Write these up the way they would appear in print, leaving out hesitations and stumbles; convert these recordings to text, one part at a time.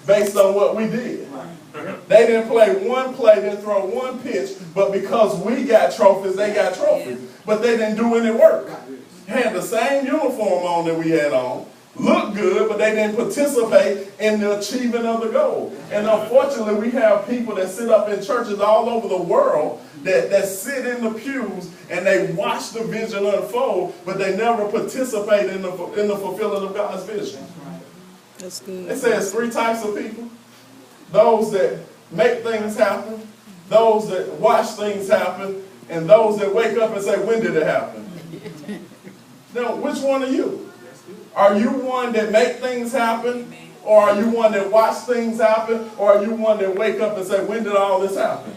based on what we did. They didn't play one play, didn't throw one pitch, but because we got trophies, they got trophies. But they didn't do any work. Had the same uniform on that we had on, looked good, but they didn't participate in the achievement of the goal. And unfortunately, we have people that sit up in churches all over the world that sit in the pews and they watch the vision unfold, but they never participate in the fulfilling of God's vision. That's good. It says 3 types of people. Those that make things happen, those that watch things happen, and those that wake up and say, when did it happen? Now, which one are you? Are you one that make things happen? Or are you one that watch things happen? Or are you one that wake up and say, when did all this happen?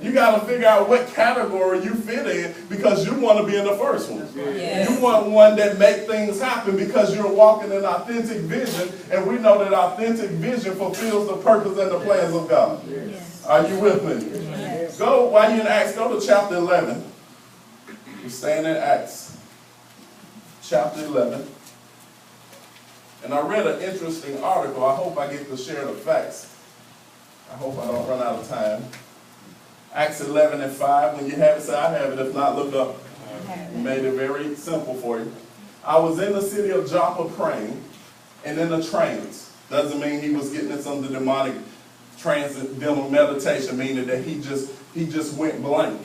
You got to figure out what category you fit in, because you want to be in the first one. Yes. You want one that make things happen because you're walking in authentic vision, and we know that authentic vision fulfills the purpose and the plans of God. Yes. Are you with me? Yes. Go, while you're in Acts, go to chapter 11. We're staying in Acts chapter 11. And I read an interesting article. I hope I get to share the facts. I hope I don't run out of time. Acts 11:5. When you have it, say I have it. If not, look up. We made it very simple for you. I was in the city of Joppa praying, and in a trance. Doesn't mean he was getting in some demonic transcendental meditation, meaning that he just went blank.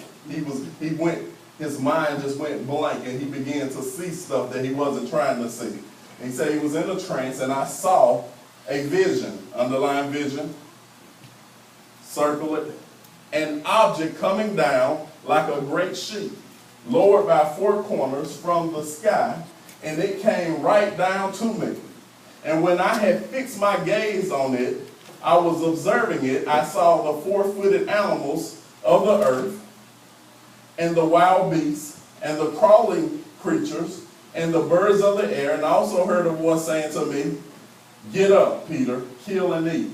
His mind just went blank, and he began to see stuff that he wasn't trying to see. And he said he was in a trance, and I saw a vision, underline vision, circle it, an object coming down like a great sheet, lowered by 4 corners from the sky, and it came right down to me. And when I had fixed my gaze on it, I was observing it. I saw the 4-footed animals of the earth, and the wild beasts, and the crawling creatures, and the birds of the air, and I also heard a voice saying to me, "Get up, Peter, kill and eat."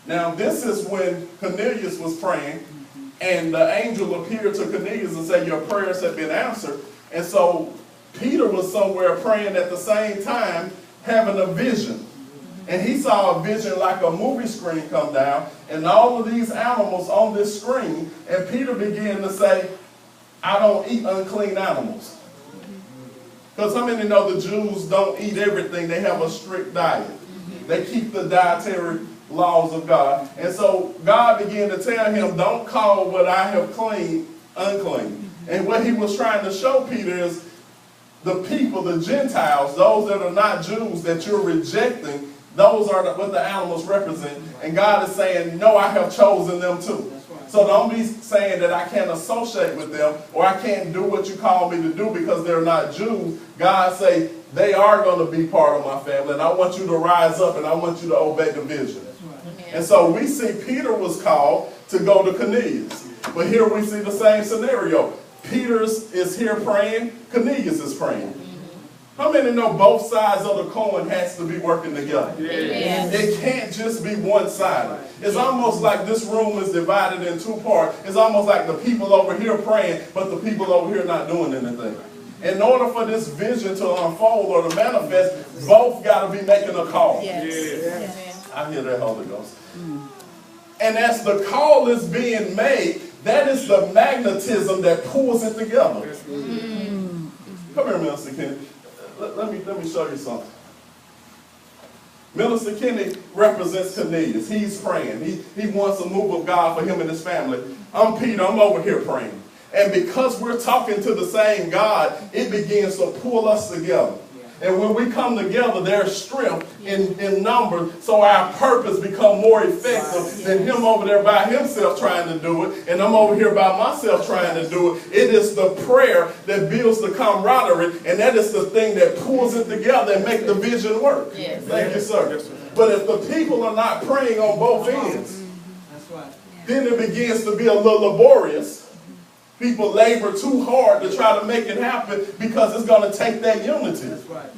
Now this is when Cornelius was praying, and the angel appeared to Cornelius and said, your prayers have been answered. And so Peter was somewhere praying at the same time, having a vision. And he saw a vision like a movie screen come down, and all of these animals on this screen, and Peter began to say, I don't eat unclean animals. Because how many know the Jews don't eat everything? They have a strict diet. They keep the dietary laws of God. And so God began to tell him, don't call what I have clean unclean. And what he was trying to show Peter is the people, the Gentiles, those that are not Jews that you're rejecting, those are what the animals represent. And God is saying, no, I have chosen them too. So don't be saying that I can't associate with them, or I can't do what you call me to do because they're not Jews. God say, they are going to be part of my family, and I want you to rise up, and I want you to obey the vision. And so we see Peter was called to go to Cornelius. But here we see the same scenario. Peter is here praying, Cornelius is praying. How many know both sides of the coin has to be working together? Yes. It can't just be one-sided. It's almost like this room is divided in 2 parts. It's almost like the people over here praying, but the people over here not doing anything. In order for this vision to unfold or to manifest, both got to be making a call. Yes. I hear that, Holy Ghost. And as the call is being made, that is the magnetism that pulls it together. Come here, Minister Kenny. Let me show you something. Minister Kenny represents Cornelius. He's praying. He wants a move of God for him and his family. I'm Peter. I'm over here praying. And because we're talking to the same God, it begins to pull us together. And when we come together, there's strength in number, so our purpose becomes more effective than him over there by himself trying to do it, and I'm over here by myself trying to do it. It is the prayer that builds the camaraderie, and that is the thing that pulls it together and makes the vision work. Yes. Thank you, sir. But if the people are not praying on both ends, then it begins to be a little laborious. People labor too hard to try to make it happen because it's going to take that unity. That's right.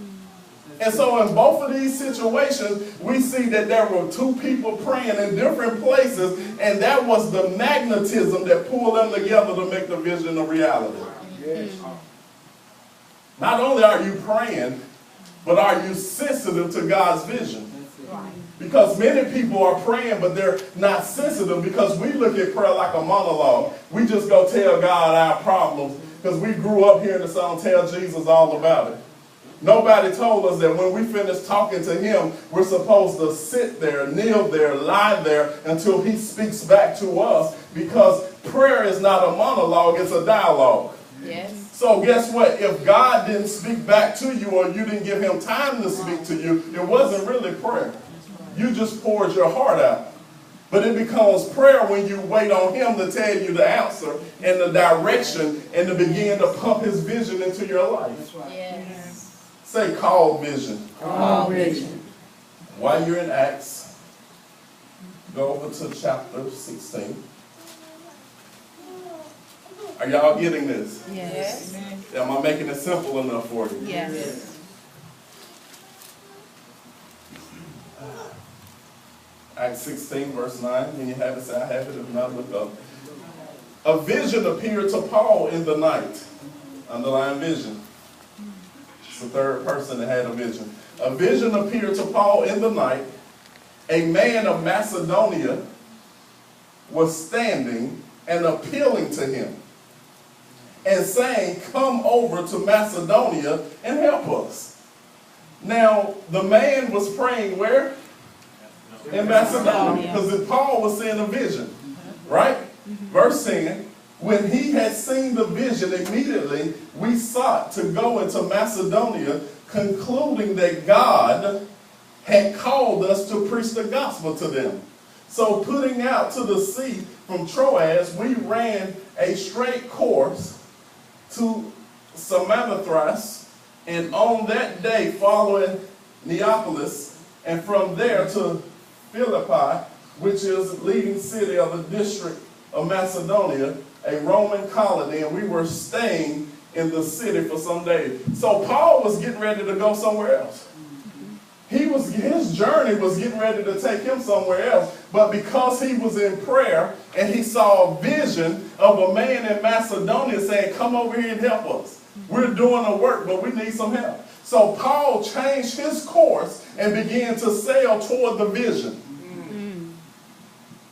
And so in both of these situations, we see that there were 2 people praying in different places, and that was the magnetism that pulled them together to make the vision a reality. Yes. Not only are you praying, but are you sensitive to God's vision? Because many people are praying, but they're not sensitive, because we look at prayer like a monologue. We just go tell God our problems because we grew up hearing the song, Tell Jesus All About It. Nobody told us that when we finish talking to him, we're supposed to sit there, kneel there, lie there until he speaks back to us, because prayer is not a monologue, it's a dialogue. Yes. So guess what? If God didn't speak back to you, or you didn't give him time to speak to you, it wasn't really prayer. You just poured your heart out. But it becomes prayer when you wait on him to tell you the answer and the direction and to begin to pump his vision into your life. Yes. Say call vision. Call vision. While you're in Acts, go over to chapter 16. Are y'all getting this? Yes. Am I making it simple enough for you? Yes. Acts 16, verse 9. When you have it, say, I have it. If not, look up. A vision appeared to Paul in the night. Underline vision. It's the third person that had a vision. A vision appeared to Paul in the night. A man of Macedonia was standing and appealing to him and saying, come over to Macedonia and help us. Now, the man was praying where? In Macedonia. Because Paul was seeing a vision. Right? Verse 10. When he had seen the vision, immediately we sought to go into Macedonia, concluding that God had called us to preach the gospel to them. So putting out to the sea from Troas, we ran a straight course to Samothrace, and on that day following Neapolis, and from there to Philippi, which is the leading city of the district of Macedonia, a Roman colony, and we were staying in the city for some days. So Paul was getting ready to go somewhere else. His journey was getting ready to take him somewhere else, but because he was in prayer and he saw a vision of a man in Macedonia saying, come over here and help us. We're doing the work, but we need some help. So Paul changed his course and began to sail toward the vision.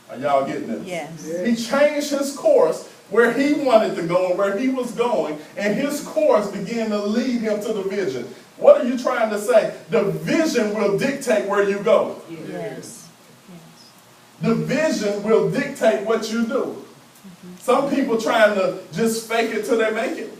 Are y'all getting this? Yes. He changed his course where he wanted to go and where he was going, and his course began to lead him to the vision. What are you trying to say? The vision will dictate where you go. Yes. The vision will dictate what you do. Some people trying to just fake it till they make it,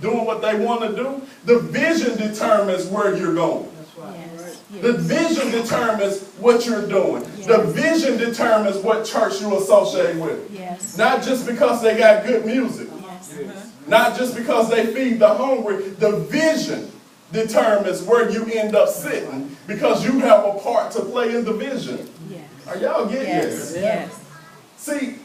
doing what they want to do. The vision determines where you're going. Yes. The vision determines what you're doing. Yes. The vision determines what church you associate with. Yes. Not just because they got good music. Yes. Not just because they feed the hungry. The vision determines where you end up sitting, because you have a part to play in the vision. Yes. Are y'all getting Yes. this? Yes. See,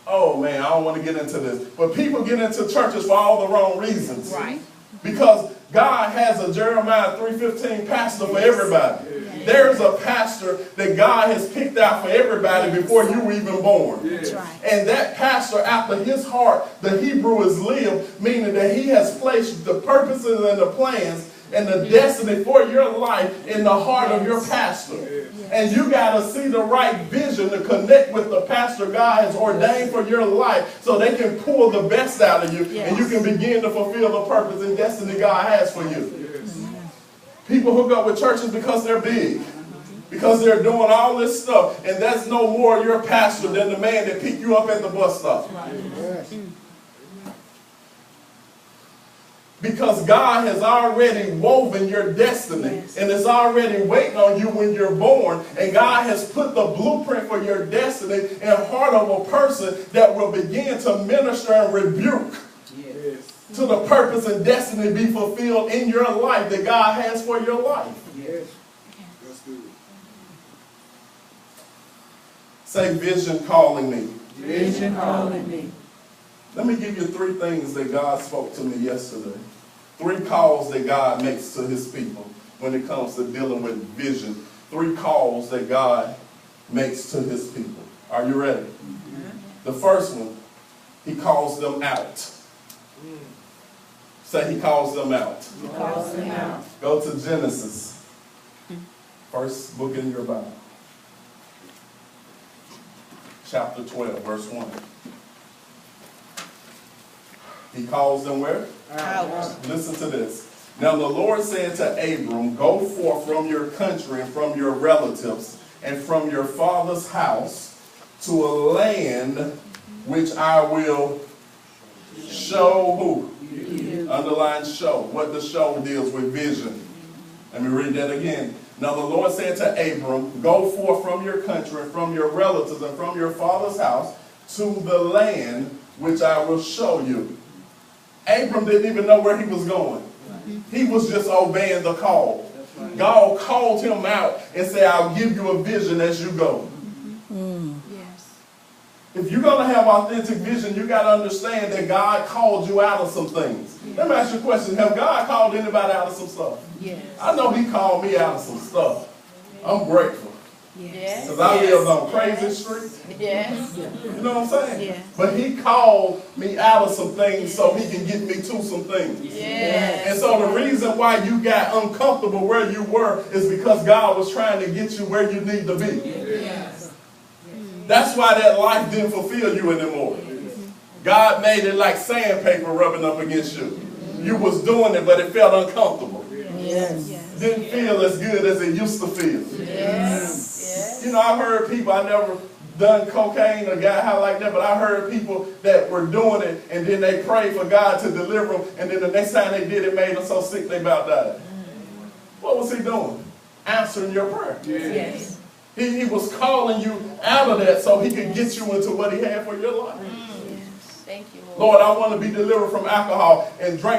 oh man, I don't want to get into this, but people get into churches for all the wrong reasons. Right. Because God has a Jeremiah 3:15 pastor for everybody. There's a pastor that God has picked out for everybody before you were even born. That's right. And that pastor, after his heart, the Hebrew is lived, meaning that he has placed the purposes and the plans and the destiny for your life in the heart of your pastor. And you got to see the right vision to connect with the pastor God has ordained for your life, so they can pull the best out of you, and you can begin to fulfill the purpose and destiny God has for you. People hook up with churches because they're big, because they're doing all this stuff, and that's no more your pastor than the man that picked you up at the bus stop. Because God has already woven your destiny, and it's already waiting on you when you're born, and God has put the blueprint for your destiny in the heart of a person that will begin to minister and rebuke to the purpose and destiny be fulfilled in your life that God has for your life. Yes. That's good. Say, vision calling me. Vision calling me. Let me give you 3 things that God spoke to me yesterday. 3 calls that God makes to his people when it comes to dealing with vision. 3 calls that God makes to his people. Are you ready? The first one, he calls them out. Say, he calls them out. He calls them out. Go to Genesis. First book in your Bible. chapter 12, verse 1. He calls them where? Out. Listen to this. Now the Lord said to Abram, go forth from your country and from your relatives and from your father's house to a land which I will show who? Underline show. What the show deals with vision. Let me read that again. Now the Lord said to Abram, go forth from your country and from your relatives and from your father's house to the land which I will show you. Abram didn't even know where he was going. He was just obeying the call. God called him out and said, I'll give you a vision as you go. Yes. If you're going to have authentic vision, you got to understand that God called you out of some things. Let me ask you a question. Have God called anybody out of some stuff? Yes. I know he called me out of some stuff. I'm grateful. Yes. Because I lived on crazy streets. Yes. You know what I'm saying? Yes. But he called me out of some things so he can get me to some things. Yes. And so the reason why you got uncomfortable where you were is because God was trying to get you where you need to be. Yes. That's why that life didn't fulfill you anymore. God made it like sandpaper rubbing up against you. You was doing it, but it felt uncomfortable. Yes. Didn't feel as good as it used to feel. Yes. You know, I've heard people, I never done cocaine or got high like that, but I heard people that were doing it and then they prayed for God to deliver them, and then the next time they did it made them so sick they about died. What was he doing? Answering your prayer. Yes. He was calling you out of that so he could get you into what he had for your life. Yes. Thank you, Lord. Lord, I want to be delivered from alcohol and drink.